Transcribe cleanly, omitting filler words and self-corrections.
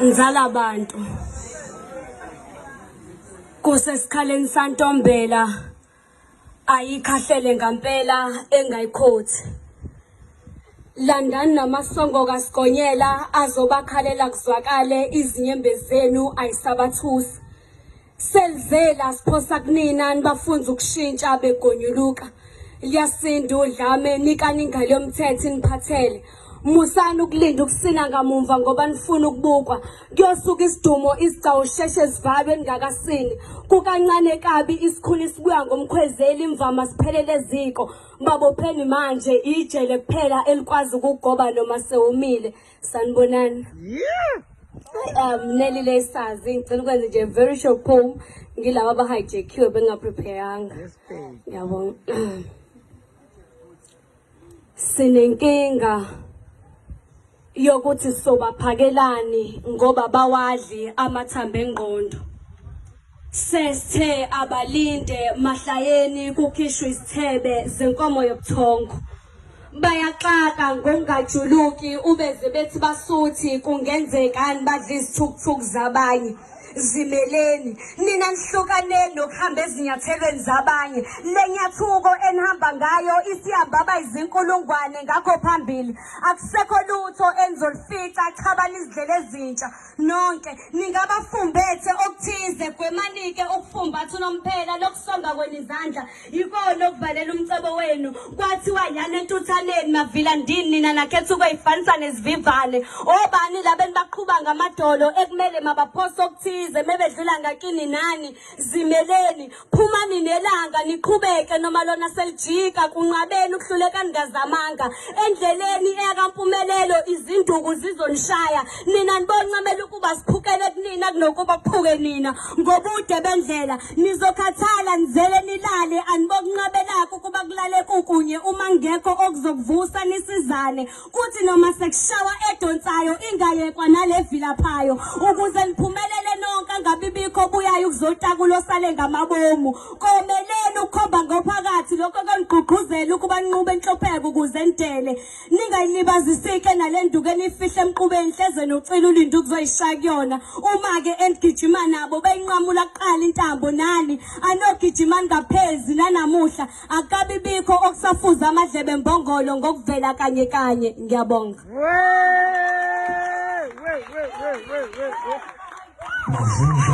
Ngizala abantu kusesikhaleni santombela ayikhahlele ngampela engayikhothi. Landani namasongo kaSigonyela azobakhalela kuzwakale izinyembezi zenu ayisabathusi. Selizela siphosa kunina nibafunza ukushintsha begonyuluka. Liyasinda udlame nikani ingalo yomthetho niphathele. Musani ukulinda ukusina ngamumva ngoba nifuna ukubukwa. Kuyosuka isidumo isigcawu sheshe zivalwe ningakasini. Kukancane kabi isikhulu isibuya ngomkhwezeli imvama siphelele eziko. Babopheni manje ijele kuphela elikwazi ukugoba noma sewumile. Sanibonani. Nelile isazi ngicela ukwenza nje very short poem ngilabo abahijackiwe bengaprepayanga. Ngiyabonga. Sinenkinga yokuthi sobaphakelani ngoba bawadli amathambo engqondo. Sesithe abalinde mahlayeni kukhishwe isithebe zenkomo yobuthongo. Bayaxaka ngongajuluki ubeze bethi basuthi kungenzekani badla izithukuthuku zabanye. Zimeleni nina nihlukaneni nokuhamba ezinyathelweni zabanye. Le nyathuko enihamba ngayo isihamba abayizinkulungwane ngakho phambili akusekho lutho enizolifica chabani izidlela ezintsha. Nonke ningabafumbethe okuthize gwemanike ukufumbatha unomphela lokusonga kwenu izandla yikona okuvalela umcebo wenu. Kwathiwa yana entuthaneni mavila ndini nina nakhetha ukuyifanisa nezivivane. Obani labeni baqhuba ngamadolo ekumele mabaphosa okuthize mebedlula ngakini nani. Zimeleni phumani nelanga niqhubeke noma lona selijika kunqabeni ukuhluleka ningazamanga. Endleleni eyakampumelelo izinduku zizonishaya. Nina niboncamela ukuba siphukele kunina kunokuba kuphuke nina. Ngobude bendlela nizokhathala nizele nilale anibokunqabelaka ukuba kulale kukunye uma ngekho okuzokuvusa nisizane. Kuthi noma sekushawa edonsayo ingayekwa nalevila-phayo ukuze niphumelele nonke angabibikho buyayo ukuzotakulo sale ngamabomu. Komeleni ukukhomba ngophakathi lokho konigqugquzela ukuba ninqube enhlopheko ukuze nidele. Ningayilibazisike nalenduku enifihle emqubeni hleze nocila ulinde ukuzoyishaya kuyona. Uma-ke enigijima nabo beyinqamula kuqala intambo nani anogijimani ngaphezi nanamuhla akabibikho okusafuza amadlebe mbongolo ngokuvela kanye kanye. Ngiyabonga.